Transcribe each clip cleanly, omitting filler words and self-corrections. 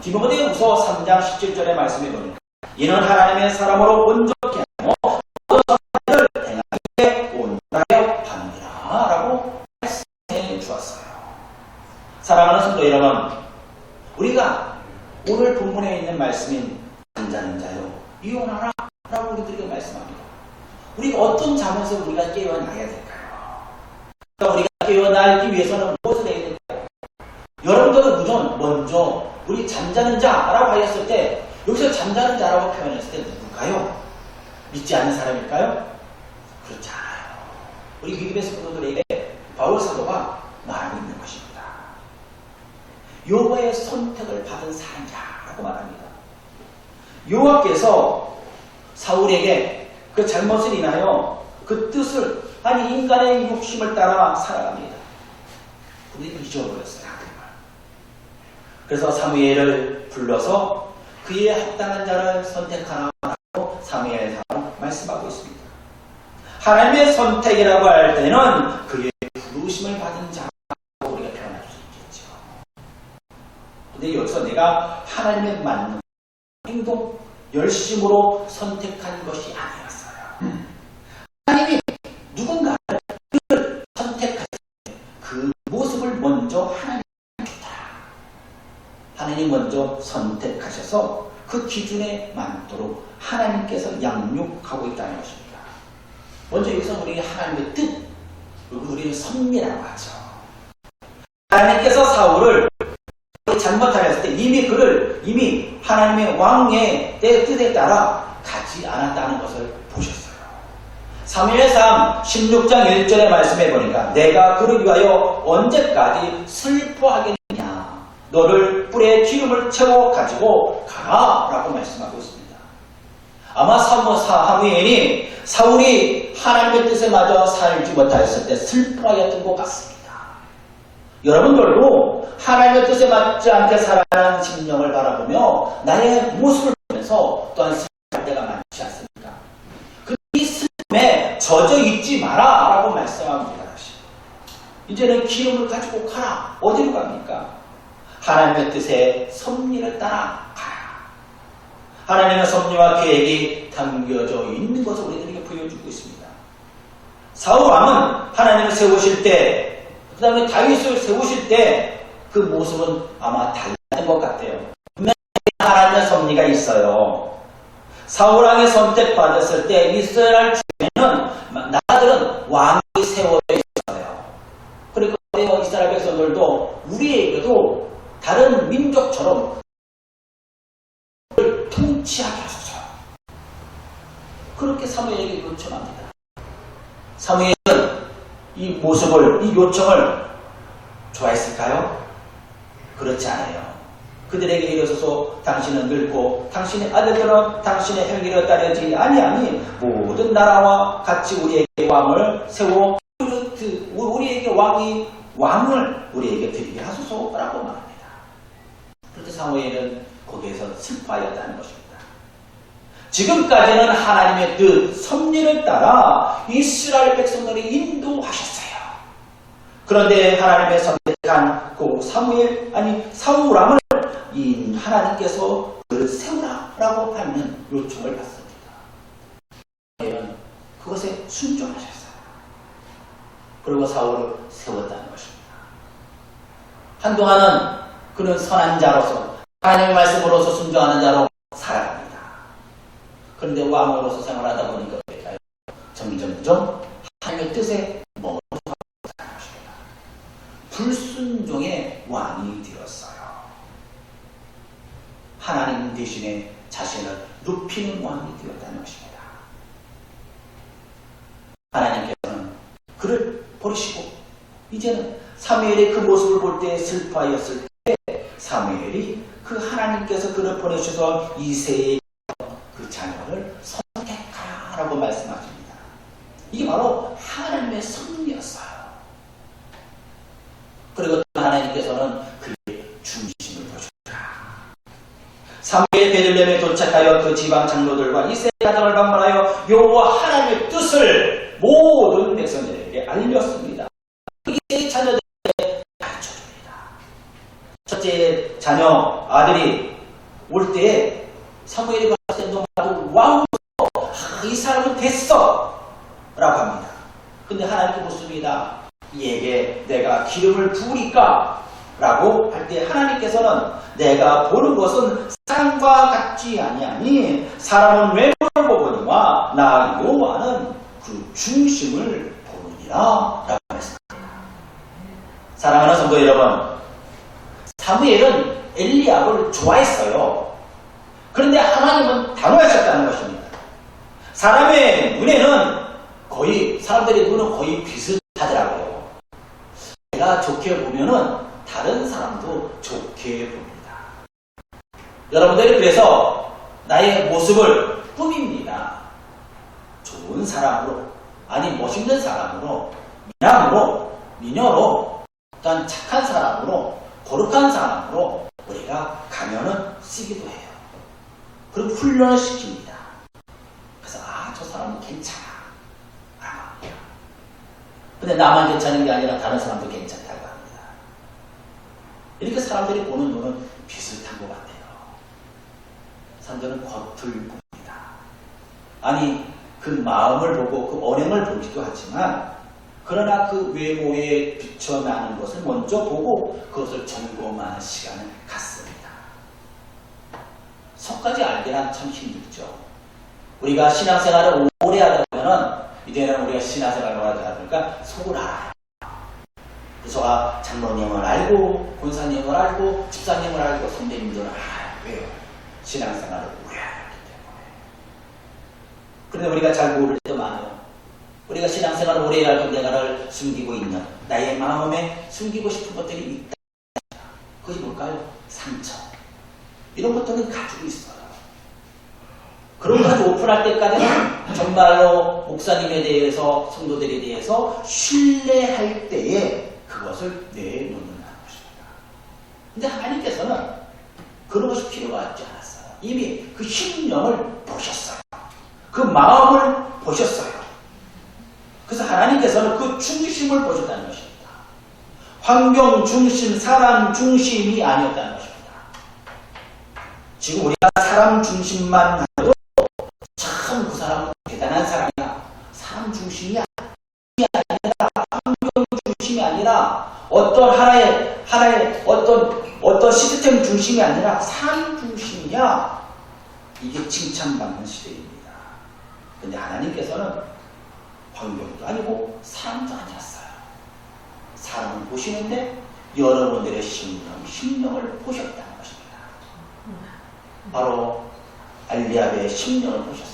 디모데후서 3장 17절의 말씀에 보니까 이는 하나님의 사람으로 온전케 하며 모든 선을 행하기에 온전하게 함이라 라고 말씀해 주었어요. 사랑하는 성도 여러분, 우리가 오늘 본문에 있는 말씀인 잠자는 자요 이혼하라 라고 우리들에게 말씀합니다. 우리가 어떤 잠에서 우리가 깨어나야 될까요? 우리가 깨어나기 위해서는 무엇을 해야 될까요? 여러분들은 우선 먼저 우리 잠자는 자라고 하였을 때 여기서 잠자는 자라고 표현했을 때 누굴까요? 믿지 않는 사람일까요? 그렇지 않아요. 우리 믿음의 성도들에게 바울 사도가 말하고 있는 것입니다. 여호와의 선택을 받은 사람자라고 말합니다. 여호와께서 사울에게 그 잘못을 인하여 그 뜻을 아니 인간의 욕심을 따라 살아갑니다. 근데 잊어버렸어요. 그래서 사무엘을 불러서 그에 합당한 자를 선택하라고 사무엘상 말씀하고 있습니다. 하나님의 선택이라고 할 때는 그의 부르심을 받은 자라고 우리가 표현할 수 있겠죠. 근데 여기서 내가 하나님의 맞는 행동, 열심으로 선택한 것이 아니었어요. 하나님이 누군가를 선택할 때 그 모습을 먼저 하나님 먼저 선택하셔서 그 기준에 맞도록 하나님께서 양육하고 있다는 것입니다. 먼저 여기서 우리 하나님의 뜻, 우리는 섭리라고 하죠. 하나님께서 사울을 잘못하였을 때 이미 하나님의 왕의 뜻에 따라 가지 않았다는 것을 보셨어요. 사무엘상 16장 1절의 말씀에 보니까 내가 그를 위하여 언제까지 슬퍼하겠느냐 너를 뿔에 기름을 채워 가지고 가라 라고 말씀하고 있습니다. 아마 사무엘이 사울이 하나님의 뜻에 맞아 살지 못하였을 때 슬퍼하였던 것 같습니다. 여러분들도 하나님의 뜻에 맞지 않게 살아가는 심령을 바라보며 나의 모습을 보면서 또한 슬퍼할 때가 많지 않습니까? 이 슬픔에 젖어 있지 마라 라고 말씀합니다. 이제는 기름을 가지고 가라. 어디로 갑니까? 하나님의 뜻에 섭리를 따라 가라. 하나님의 섭리와 계획이 담겨져 있는 것을 우리들에게 보여주고 있습니다. 사울 왕은 하나님을 세우실 때, 그 다음에 다윗을 세우실 때 그 모습은 아마 달랐던 것 같아요. 분명히 하나님의 섭리가 있어요. 사울 왕이 선택받았을 때 이스라엘 중에는 나라들은 왕이 세워져 있어요. 그리고 이스라엘 백성들도 우리에게도 다른 민족처럼 통치하게 하소서. 그렇게 사무엘에게 요청합니다. 사무엘은 이 모습을, 이 요청을 좋아했을까요? 그렇지 않아요. 그들에게 일어서서 당신은 늙고 당신의 아들들은 당신의 행위를 따르지 아니하니 모든 나라와 같이 우리에게 왕을 세워 우리에게 왕을 우리에게 드리게 하소서라고 말합니다. 그런데 사무엘은 거기에서 슬퍼하였다는 것입니다. 지금까지는 하나님의 뜻, 섭리를 따라 이스라엘 백성들이 인도하셨어요. 그런데 하나님의 선택한 그 사울 왕을 이 하나님께서 그를 세우라라고 하는 요청을 받습니다. 사무엘은 그것에 순종하셨어요. 그리고 사울을 세웠다는 것입니다. 한동안은 그는 선한 자로서 하나님의 말씀으로서 순종하는 자로 살아갑니다. 그런데 왕으로서 생활하다 보니까 점점점 하나님의 뜻에 머물러 살아가는 것입니다. 불순종의 왕이 되었어요. 하나님 대신에 자신을 높이는 왕이 되었다는 것입니다. 하나님께서는 그를 버리시고 이제는 사무엘의 그 모습을 볼 때 슬퍼하였을 때 사무엘이 그 하나님께서 그를 보내셔서 이새의 그 자녀를 선택하라고 말씀하십니다. 이게 바로 하나님의 섭리였어요. 그리고 하나님께서는 그의 중심을 보여주라. 사무엘 베들레헴에 도착하여 그 지방 장로들과 이새의 가정을 방문하여 여호와 하나님의 뜻을 모든 백성들에게 알렸습니다. 이새의 자녀들에게 가르쳐줍니다. 첫째 자녀 아들이 올 때에 사무엘이 봤을 때 너무 와우, 이 사람은 됐어 라고 합니다. 근데 하나님께 묻습니다. 이에게 내가 기름을 부으리까? 라고 할 때 하나님께서는 내가 보는 것은 사람과 같지 아니하니 사람은 외모를 보거니와 나 여호와는 그 중심을 보느니라 라고 했습니다. 사랑하는 성도 여러분, 사무엘은 엘리압을 좋아했어요. 그런데 하나님은 단호하셨다는 것입니다. 사람의 눈에는 사람들의 눈은 거의 비슷하더라고요. 내가 좋게 보면은 다른 사람도 좋게 봅니다. 여러분들이 그래서 나의 모습을 꾸밉니다. 좋은 사람으로, 아니 멋있는 사람으로, 미남으로, 미녀로, 또한 착한 사람으로, 거룩한 사람으로 우리가 가면은 쓰기도 해요. 그리고 훈련을 시킵니다. 그래서 저 사람은 괜찮아. 근데 나만 괜찮은 게 아니라 다른 사람도 괜찮다고 합니다. 이렇게 사람들이 보는 눈은 비슷한 것 같아요. 사람들은 겉을 봅니다. 아니 그 마음을 보고 그 언행을 보기도 하지만 그러나 그 외모에 비춰나는 것을 먼저 보고 그것을 점검하는 시간을 갖습니다. 속까지 알기란 참 힘들죠. 우리가 신앙생활을 오래 하다 보면은 이제는 우리가 신앙생활을 하다 보니까 속을 알아요. 그래서 장로님을 알고 권사님을 알고 집사님을 알고 선배님들을 알아요. 왜요? 신앙생활을 오래 하기 때문에. 그런데 우리가 잘 모를 때도 많아요. 우리가 신앙생활을 오래 하고 내가를 숨기고 있는 나의 마음에 숨기고 싶은 것들이 있다. 그것이 뭘까요? 상처. 이런 것들은 가지고 있어요. 그런 것까지 오픈할 때까지는 정말로 목사님에 대해서 성도들에 대해서 신뢰할 때에 그것을 내놓는다는 것입니다. 근데 하나님께서는 그런 것이 필요가 없지 않았어요. 이미 그 심령을 보셨어요. 그 마음을 보셨어요. 그래서 하나님께서는 그 중심을 보셨다는 것입니다. 환경 중심, 사람 중심이 아니었다는 것입니다. 지금 우리가 사람 중심만 하도 참 그 사람은 대단한 사람이야. 사람 중심이 아니라 환경 중심이 아니라 어떤 하나의 어떤 시스템 중심이 아니라 사람 중심이야. 이게 칭찬받는 시대입니다. 그런데 하나님께서는 환경도 아니고 사람도 아니었어요. 사람을 보시는데 여러분들의 심령을 보셨다는 것입니다. 바로 엘리압의 심령을 보셨어요.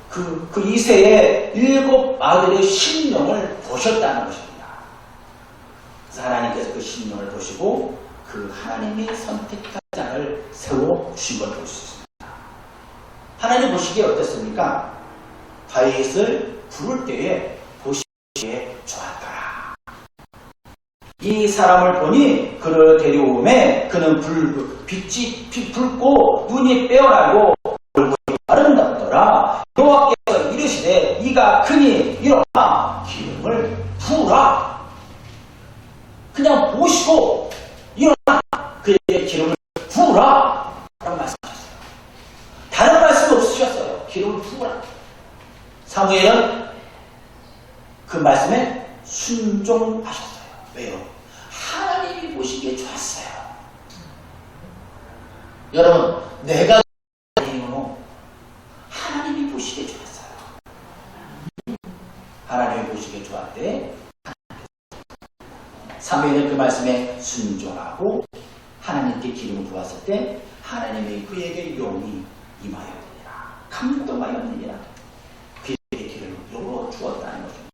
그 이세의 7 아들의 심령을 보셨다는 것입니다. 그래서 하나님께서 그 심령을 보시고 그 하나님이 선택한 자를 세워주신 걸 볼 수 있습니다. 하나님 보시기에 어떻습니까? 다윗을 부를 때에 보시기에 좋았더라. 이 사람을 보니 그를 데려오매 그는 빛이 붉고 눈이 빼어나고 얼굴이 아름답더라. 여호와께서 이르시되 이가 크니 일어나 기름을 부으라. 그냥 보시고 일어나 그에게 기름을 부으라 라고 말씀하셨어요. 다른 말씀 없으셨어요. 기름을 부으라. 사무엘은 그 말씀에 순종하셨어요. 왜요? 하나님이 보시기에 좋았어요. 여러분, 내가 아니요, 하나님이 보시기에 좋았어요. 하나님이 보시기에 좋았대. 사무엘은 그 말씀에 순종하고 하나님께 기름을 부었을 때 하나님이 그에게 영이 임하였느니라. 감동하였느니라. 그에게 기름을 열어 주었다는 것입니다.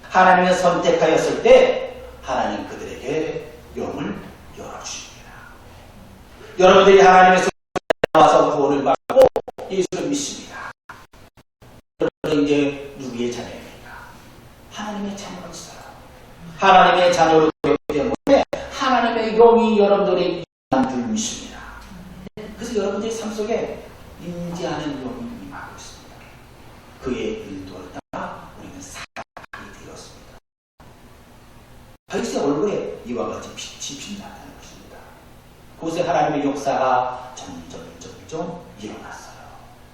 하나님을 선택하였을 때 하나님 그들에게 영을 열어주십니다. 여러분들이 하나님의 손에 나와서 구원을 받고 예수를 믿습니다. 여러분은 이제 누구의 자녀입니까? 하나님의 자녀로 있어요. 하나님의 자녀로 되기 때문에 하나님의 영이 여러분들의 임한 줄 믿습니다. 그래서 여러분들의 삶 속에 임재하는 영이 임하고 있습니다. 그의 인도를 따라 우리는 살아가게 되었습니다. 다윗의 얼굴에 이와 같이 빛이 짚신다는 것입니다. 그곳에 하나님의 역사가 점점 일어났습니다.